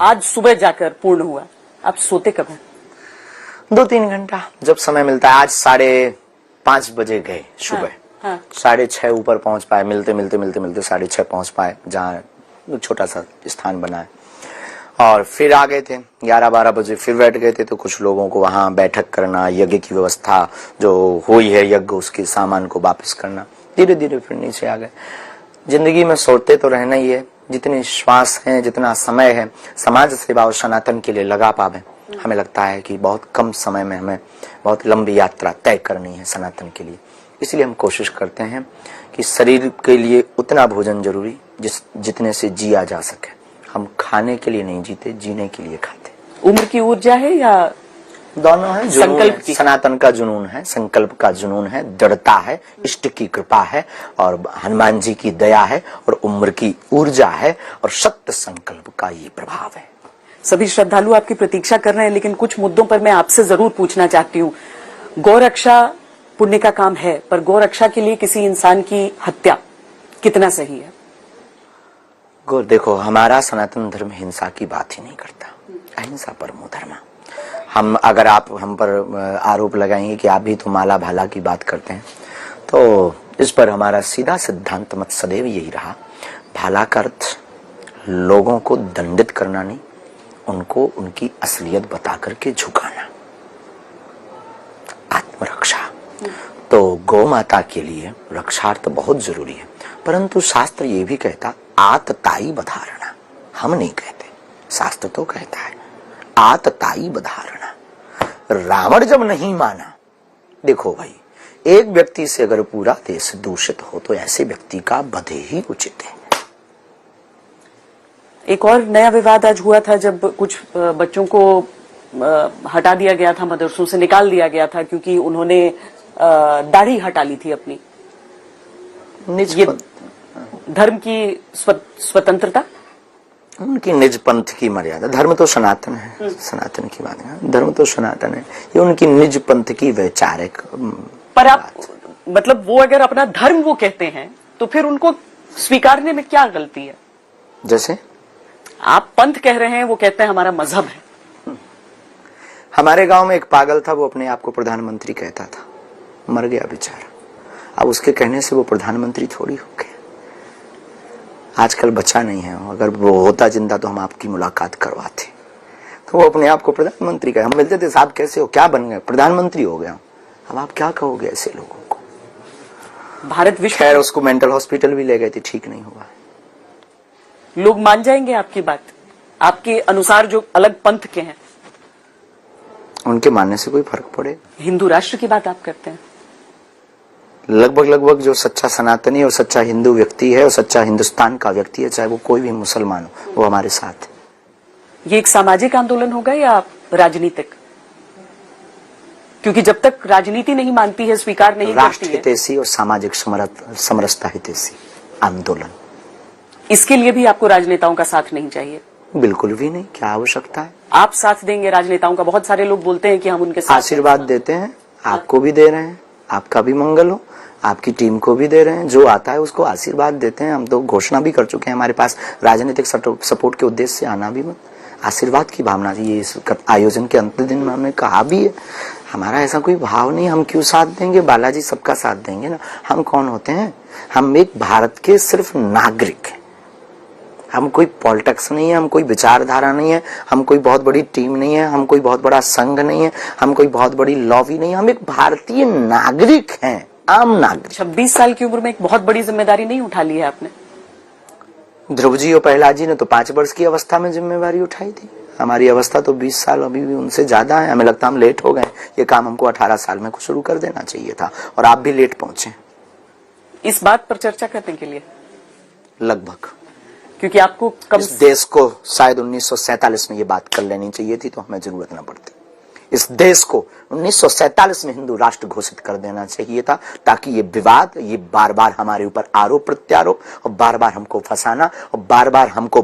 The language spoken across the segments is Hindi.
आज सुबह जाकर पूर्ण हुआ। आप सोते कब हैं? 2-3 घंटा जब समय मिलता है। आज 5:30 बजे गए सुबह। हाँ। 6:30 ऊपर पहुंच पाए, मिलते 6:30 पहुंच पाए, जहाँ छोटा सा स्थान बना है। और फिर आ गए थे 11-12 बजे, फिर बैठ गए थे। तो कुछ लोगों को वहां बैठक करना, यज्ञ की व्यवस्था जो हुई है यज्ञ, उसके सामान को वापस करना। धीरे धीरे फिर नीचे आ गए। जिंदगी में सोते तो रहना ही है। जितने श्वास हैं, जितना समय है समाज सेवा और सनातन के लिए लगा पावे। हमें लगता है कि बहुत कम समय में हमें बहुत लंबी यात्रा तय करनी है सनातन के लिए। इसलिए हम कोशिश करते हैं कि शरीर के लिए उतना भोजन जरूरी जितने से जिया जा सके। हम खाने के लिए नहीं जीते, जीने के लिए खाते। उम्र की ऊर्जा है या दोनों है? संकल्प की? सनातन का जुनून है, संकल्प का जुनून है, दृढ़ता है, इष्ट की कृपा है, और हनुमान जी की दया है, और उम्र की ऊर्जा है, और सत्य संकल्प का ये प्रभाव है। सभी श्रद्धालु आपकी प्रतीक्षा कर रहे हैं, लेकिन कुछ मुद्दों पर मैं आपसे जरूर पूछना चाहती हूँ। गौरक्षा पुण्य का काम है, पर गौरक्षा के लिए किसी इंसान की हत्या कितना सही है? देखो, हमारा सनातन धर्म हिंसा की बात ही नहीं करता। अहिंसा परमो धर्म। अगर आप हम पर आरोप लगाएंगे कि आप भी तो माला भाला की बात करते हैं, तो इस पर हमारा सीधा सिद्धांत मत सदैव यही रहा, भाला का अर्थ लोगों को दंडित करना नहीं, उनको उनकी असलियत बता करके झुकाना, आत्मरक्षा। तो गौ माता के लिए रक्षार्थ बहुत जरूरी है, परंतु शास्त्र ये भी कहता आतताई बधारणा। हम नहीं कहते, शास्त्र तो कहता है आतताई बधारणा। रावण जब नहीं माना, देखो भाई, एक व्यक्ति से अगर पूरा देश दूषित हो तो ऐसे व्यक्ति का वध ही उचित है। एक और नया विवाद आज हुआ था जब कुछ बच्चों को हटा दिया गया था, मदरसों से निकाल दिया गया था क्योंकि उन्होंने दाढ़ी हटा ली थी अपनी। ये धर्म की स्वतंत्रता, उनकी निज पंथ की मर्यादा। धर्म तो सनातन है, सनातन की बात है, धर्म तो सनातन है, ये उनकी निज पंथ की वैचारिक। पर आप मतलब वो अगर अपना धर्म वो कहते हैं तो फिर उनको स्वीकारने में क्या गलती है? जैसे आप पंथ कह रहे हैं, वो कहते हैं हमारा मजहब है। हमारे गांव में एक पागल था, वो अपने आप को प्रधानमंत्री कहता था, मर गया बेचारा। अब उसके कहने से वो प्रधानमंत्री थोड़ी हो गया। आजकल बचा नहीं है, अगर वो होता जिंदा तो हम आपकी मुलाकात करवाते। तो वो अपने आप को प्रधानमंत्री कहे। हम मिलते थे, साहब कैसे हो, क्या बन गए, प्रधानमंत्री हो गया। अब आप क्या कहोगे ऐसे लोगों को? भारत विश्व, खैर उसको मेंटल हॉस्पिटल भी ले गए थे, ठीक नहीं हुआ। लोग मान जाएंगे आपकी बात? आपके अनुसार जो अलग पंथ के हैं, उनके मानने से कोई फर्क पड़े? हिंदू राष्ट्र की बात आप करते हैं। लगभग जो सच्चा सनातनी और सच्चा हिंदू व्यक्ति है और सच्चा हिंदुस्तान का व्यक्ति है, चाहे वो कोई भी मुसलमान हो, वो हमारे साथ है। ये एक सामाजिक आंदोलन होगा या राजनीतिक? क्योंकि जब तक राजनीति नहीं मानती है, स्वीकार नहीं करती है, राष्ट्र हितैषी और सामाजिक समरसता हितैषी आंदोलन। इसके लिए भी आपको राजनेताओं का साथ नहीं चाहिए? बिल्कुल भी नहीं, क्या आवश्यकता है? आप साथ देंगे राजनेताओं का? बहुत सारे लोग बोलते हैं कि हम उनके साथ आशीर्वाद देते हैं, आपको भी दे रहे हैं, आपका भी मंगल हो, आपकी टीम को भी दे रहे हैं, जो आता है उसको आशीर्वाद देते हैं। हम तो घोषणा भी कर चुके हैं, हमारे पास राजनीतिक सपोर्ट के उद्देश्य से आना भी मत, आशीर्वाद की भावना ये इस आयोजन के अंतिम दिन में हमने कहा भी है। हमारा ऐसा कोई भाव नहीं, हम क्यों साथ देंगे, बालाजी सबका साथ देंगे ना। हम कौन होते हैं? हम एक भारत के सिर्फ नागरिक हैं। हम कोई पॉलिटिक्स नहीं है, हम कोई विचारधारा नहीं है, हम कोई बहुत बड़ी टीम नहीं है, हम कोई बहुत बड़ा संघ नहीं है, हम कोई बहुत बड़ी लॉबी नहीं है। हम एक भारतीय नागरिक हैं, आम नागरिक। 26 साल की उम्र में एक बहुत बड़ी जिम्मेदारी नहीं उठा ली है आपने? ध्रुव जी और प्रहलाद जी ने तो 5 वर्ष की अवस्था में जिम्मेवारी उठाई थी। हमारी अवस्था तो 20 साल अभी भी उनसे ज्यादा है। हमें लगता है हम लेट हो गए, ये काम हमको 18 साल में शुरू कर देना चाहिए था, और आप भी लेट पहुंचे। इस बात पर चर्चा करने के लिए लगभग, क्योंकि आपको इस देश को शायद 1947 में ये बात कर लेनी चाहिए थी, तो हमें जरूरत न पड़ती। इस देश को 1947 में हिंदू राष्ट्र घोषित कर देना चाहिए था, ताकि ये विवाद, ये बार बार हमारे ऊपर आरोप प्रत्यारोप और बार बार हमको फंसाना और बार बार हमको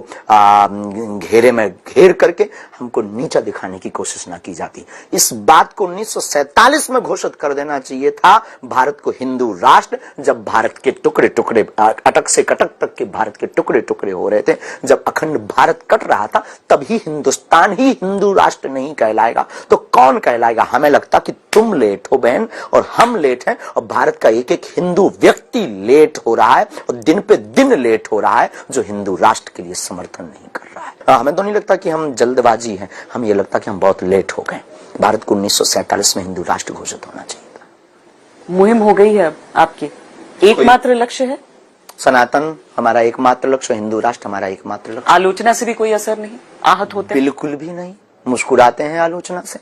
घेरे में घेर करके हमको नीचा दिखाने की कोशिश ना की जाती। इस बात को 1947 में घोषित कर देना चाहिए था भारत को हिंदू राष्ट्र, जब भारत के टुकड़े टुकड़े, अटक से कटक तक के भारत के टुकड़े टुकड़े हो रहे थे, जब अखंड भारत कट रहा था, तभी हिंदुस्तान ही हिंदू राष्ट्र नहीं कहलाएगा तो कौन कहलाएगा। हमें लगता कि तुम लेट हो बहन और हम लेट हैं, और भारत का एक एक हिंदू व्यक्ति लेट हो रहा है और दिन पे दिन लेट हो रहा है, जो हिंदू राष्ट्र के लिए समर्थन नहीं कर रहा है। हमें तो नहीं लगता कि हम जल्दबाजी हैं, हमें यह लगता कि हम बहुत लेट हो गए। भारत को 1947 में हिंदू राष्ट्र घोषित होना चाहिए था। मुहिम हो गई है आपकी, एकमात्र लक्ष्य है सनातन हमारा एकमात्र लक्ष्य, हिंदू राष्ट्र हमारा एकमात्र लक्ष्य। आलोचना से भी कोई असर नहीं, आहत होते हैं? बिल्कुल भी नहीं, मुस्कुराते हैं आलोचना से।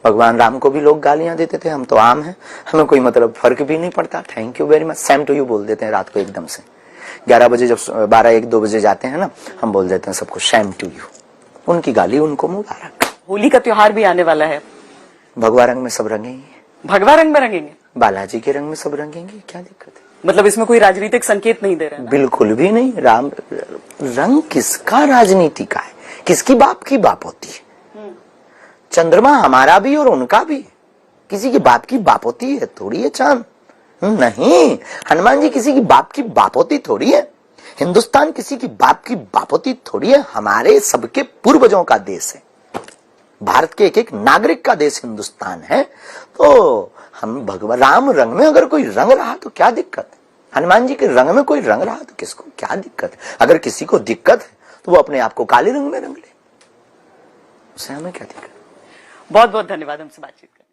भगवान राम को भी लोग गालियां देते थे, हम तो आम हैं, हमें कोई मतलब फर्क भी नहीं पड़ता। Thank you very much, same to you बोल देते हैं रात को एकदम से 11 बजे, जब 12-1-2 बजे जाते हैं ना, हम बोल देते हैं सबको सेम टू यू। उनकी गाली उनको मुबारक। होली का त्योहार भी आने वाला है, भगवा रंग में सब रंगेंगे। भगवा रंग में रंगेंगे? बालाजी के रंग में सब रंगेंगे, क्या दिक्कत है? मतलब इसमें कोई राजनीतिक संकेत नहीं दे रहे हैं? बिल्कुल भी नहीं। राम रंग किसका राजनीति का है, किसकी बाप की बाप होती है? चंद्रमा हमारा भी और उनका भी, किसी की बाप की बाप होती है थोड़ी है चांद? नहीं, हनुमान जी किसी की बाप की बाप होती थोड़ी है, हिंदुस्तान किसी की बाप की बाप होती थोड़ी है। हमारे सबके पूर्वजों का देश है, भारत के एक एक नागरिक का देश हिंदुस्तान है। तो हम भगवान राम रंग में अगर कोई रंग रहा तो क्या दिक्कत है, हनुमान जी के रंग में कोई रंग रहा तो किसको क्या दिक्कत है? अगर किसी को दिक्कत है तो वो अपने आप को काले रंग में रंग ले, उससे हमें क्या दिक्कत। बहुत बहुत धन्यवाद हमसे बातचीत करने